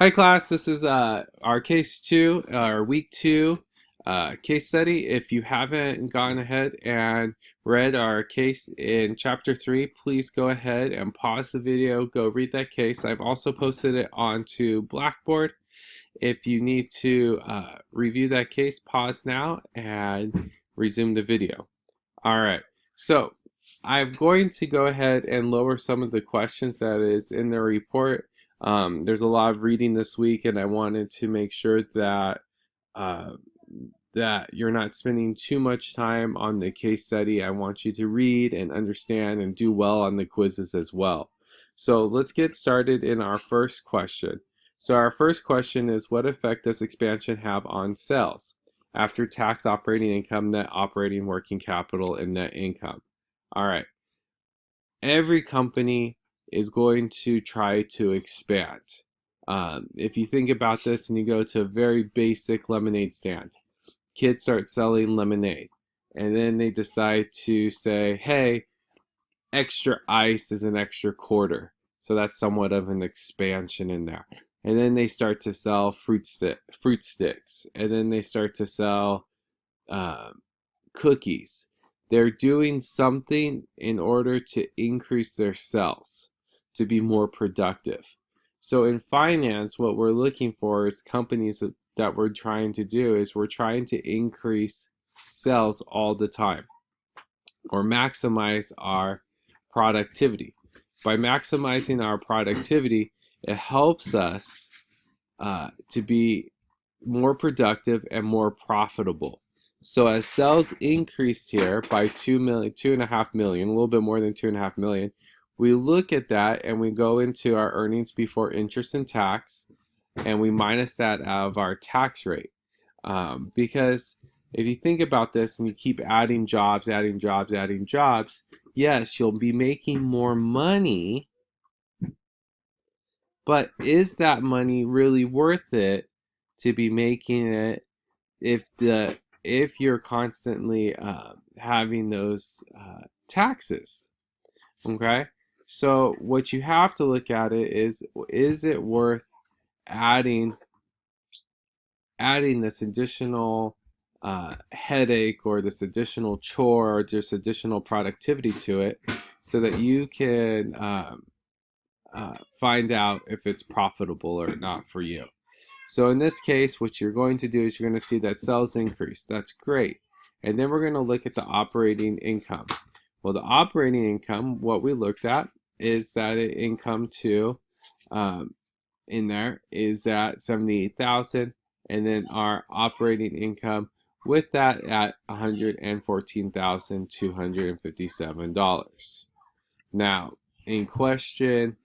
Hi class, this is our case two, our week two case study. If you haven't gone ahead and read our case in chapter three, please go ahead and pause the video, go read that case. I've also posted it onto Blackboard. If you need to review that case, pause now and resume the video. All right, so I'm going to go ahead and lower some of the questions that is in the report. There's a lot of reading this week, and I wanted to make sure that uh, that you're not spending too much time on the case study. I want you to read and understand and do well on the quizzes as well. So let's get started in our first question. So our first question is, what effect does expansion have on sales? After tax operating income, net operating working capital, and net income. All right. Every company is going to try to expand. If you think about this and you go to a very basic lemonade stand, kids start selling lemonade, and then they decide to say, hey, extra ice is an extra quarter. So that's somewhat of an expansion in there. And then they start to sell fruit sticks, and then they start to sell cookies. They're doing something in order to increase their sales, to be more productive. So in finance, what we're looking for is companies that we're trying to do is we're trying to increase sales all the time or maximize our productivity. By maximizing our productivity, it helps us to be more productive and more profitable. So as sales increased here by 2.5 million, a little bit more than 2.5 million, we look at that and we go into our earnings before interest and tax, and we minus that out of our tax rate. Because if you think about this and you keep adding jobs, yes, you'll be making more money, but is that money really worth it to be making it if you're constantly having those taxes? Okay, so what you have to look at it is it worth adding this additional headache or this additional chore or just additional productivity to it so that you can find out if it's profitable or not for you. So in this case, what you're going to do is you're going to see that sales increase. That's great. And then we're going to look at the operating income. Well, the operating income, what we looked at is that income to in there is at 78,000, and then our operating income with that at $114,257. Now, in question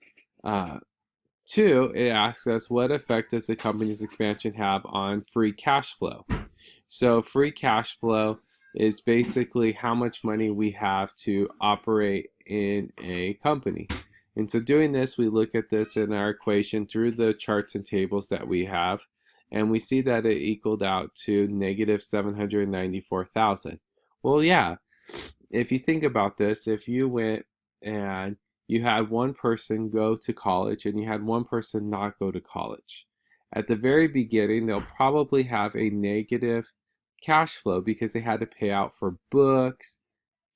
2, it asks us, what effect does the company's expansion have on free cash flow? So free cash flow is basically how much money we have to operate in a company. And so doing this, we look at this in our equation through the charts and tables that we have, and we see that it equaled out to negative 794,000. Well, yeah, if you think about this, if you went and you had one person go to college and you had one person not go to college, at the very beginning, they'll probably have a negative cash flow because they had to pay out for books,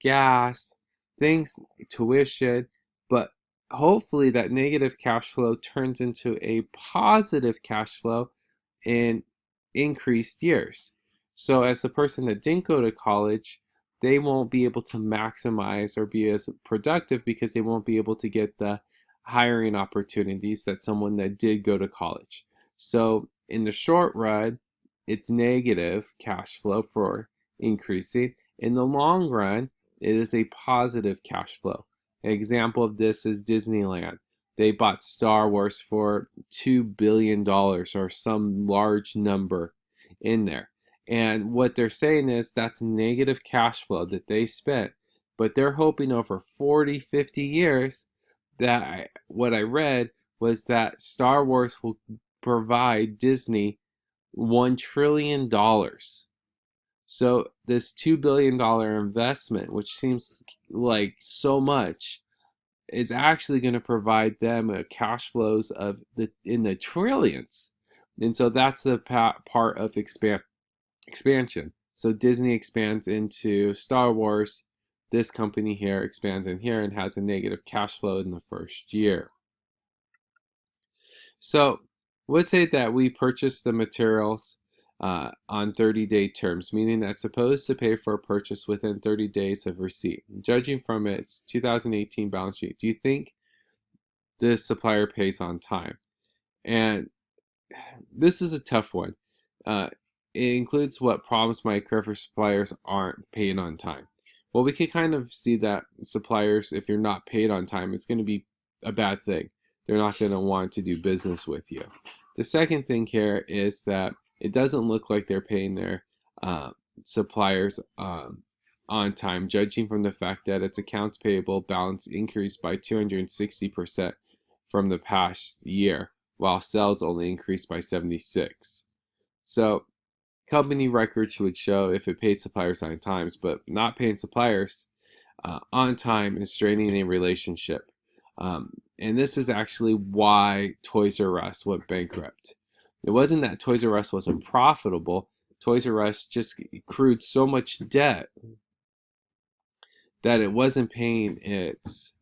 gas, things, tuition, but hopefully that negative cash flow turns into a positive cash flow in increased years. So as the person that didn't go to college, they won't be able to maximize or be as productive because they won't be able to get the hiring opportunities that someone that did go to college. So in the short run, it's negative cash flow for increasing. In the long run, it is a positive cash flow. An example of this is Disneyland. They bought Star Wars for $2 billion or some large number in there. And what they're saying is that's negative cash flow that they spent. But they're hoping over 40, 50 years that what I read was that Star Wars will provide Disney $1 trillion. So this $2 billion investment, which seems like so much, is actually going to provide them cash flows in the trillions. And so that's the part of expansion. So Disney expands into Star Wars. This company here expands in here and has a negative cash flow in the first year. So let's say that we purchase the materials on 30-day terms, meaning that's supposed to pay for a purchase within 30 days of receipt. Judging from its 2018 balance sheet, do you think the supplier pays on time? And this is a tough one. It includes what problems might occur for suppliers aren't paying on time. Well, we can kind of see that suppliers, if you're not paid on time, it's going to be a bad thing. They're not going to want to do business with you. The second thing here is that it doesn't look like they're paying their suppliers on time, judging from the fact that its accounts payable balance increased by 260% from the past year, while sales only increased by 76%. So company records would show if it paid suppliers on time, but not paying suppliers on time is straining a relationship. And this is actually why Toys R Us went bankrupt. It wasn't that Toys R Us wasn't profitable. Toys R Us just accrued so much debt that it wasn't paying its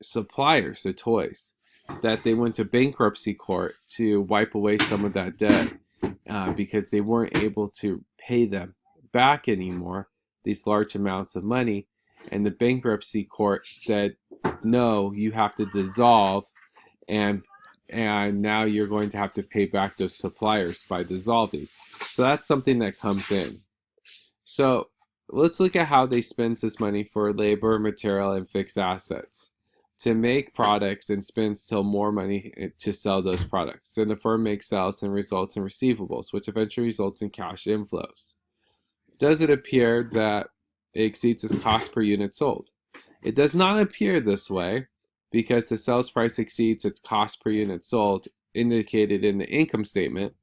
suppliers, the toys, that they went to bankruptcy court to wipe away some of that debt because they weren't able to pay them back anymore, these large amounts of money. And the bankruptcy court said, no, you have to dissolve, and now you're going to have to pay back those suppliers by dissolving. So that's something that comes in. So let's look at how they spend this money for labor, material, and fixed assets to make products and spends still more money to sell those products. Then the firm makes sales and results in receivables, which eventually results in cash inflows. Does it appear that it exceeds its cost per unit sold? It does not appear this way because the sales price exceeds its cost per unit sold indicated in the income statement,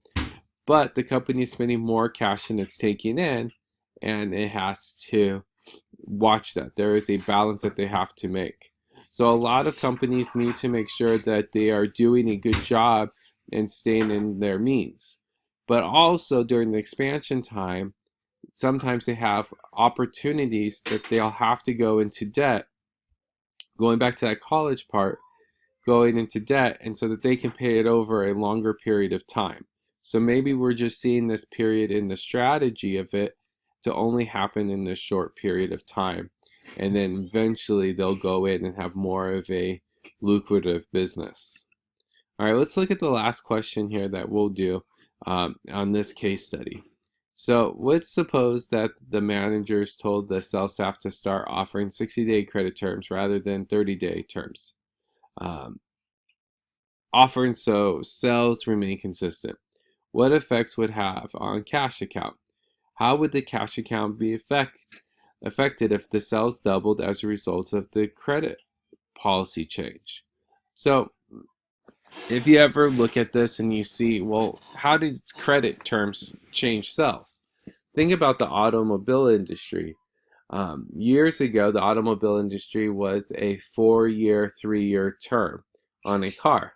but the company is spending more cash than it's taking in, and it has to watch that. There is a balance that they have to make. So a lot of companies need to make sure that they are doing a good job and staying in their means. But also during the expansion time, sometimes they have opportunities that they'll have to go into debt, going back to that college part, going into debt, and so that they can pay it over a longer period of time. So maybe we're just seeing this period in the strategy of it to only happen in this short period of time. And then eventually they'll go in and have more of a lucrative business. All right, let's look at the last question here that we'll do on this case study. So let's suppose that the managers told the sales staff to start offering 60-day credit terms rather than 30-day terms. Offering so sales remain consistent. What effects would have on cash account? How would the cash account be affected if the sales doubled as a result of the credit policy change? So if you ever look at this and you see, well, how did credit terms change sales? Think about the automobile industry. Years ago, the automobile industry was a 4-year, 3-year term on a car.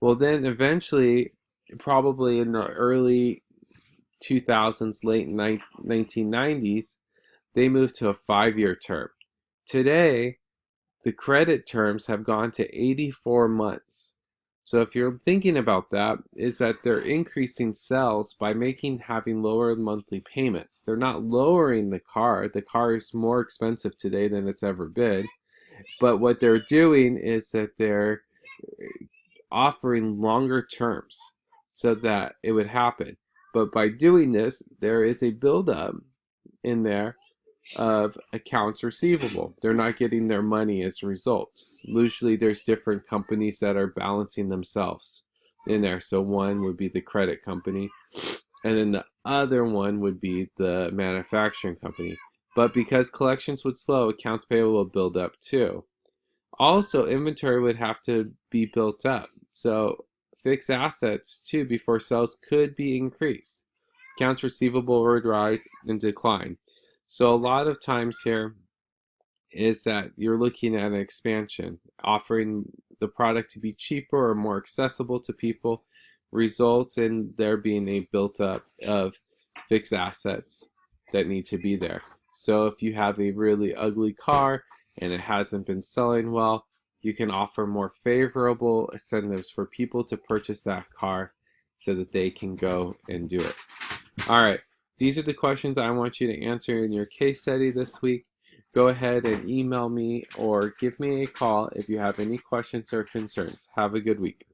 Well, then eventually, probably in the early 2000s, late 1990s, they moved to a 5-year term. Today, the credit terms have gone to 84 months. So if you're thinking about that, is that they're increasing sales by having lower monthly payments. They're not lowering the car. The car is more expensive today than it's ever been. But what they're doing is that they're offering longer terms so that it would happen. But by doing this, there is a buildup in there of accounts receivable. They're not getting their money as a result. Usually there's different companies that are balancing themselves in there. So one would be the credit company, and then the other one would be the manufacturing company. But because collections would slow, accounts payable will build up too. Also, inventory would have to be built up. So fixed assets too before sales could be increased. Accounts receivable would rise and decline. So a lot of times here, is that you're looking at an expansion, offering the product to be cheaper or more accessible to people, results in there being a built up of fixed assets that need to be there. So if you have a really ugly car and it hasn't been selling well, you can offer more favorable incentives for people to purchase that car so that they can go and do it. All right, these are the questions I want you to answer in your case study this week. Go ahead and email me or give me a call if you have any questions or concerns. Have a good week.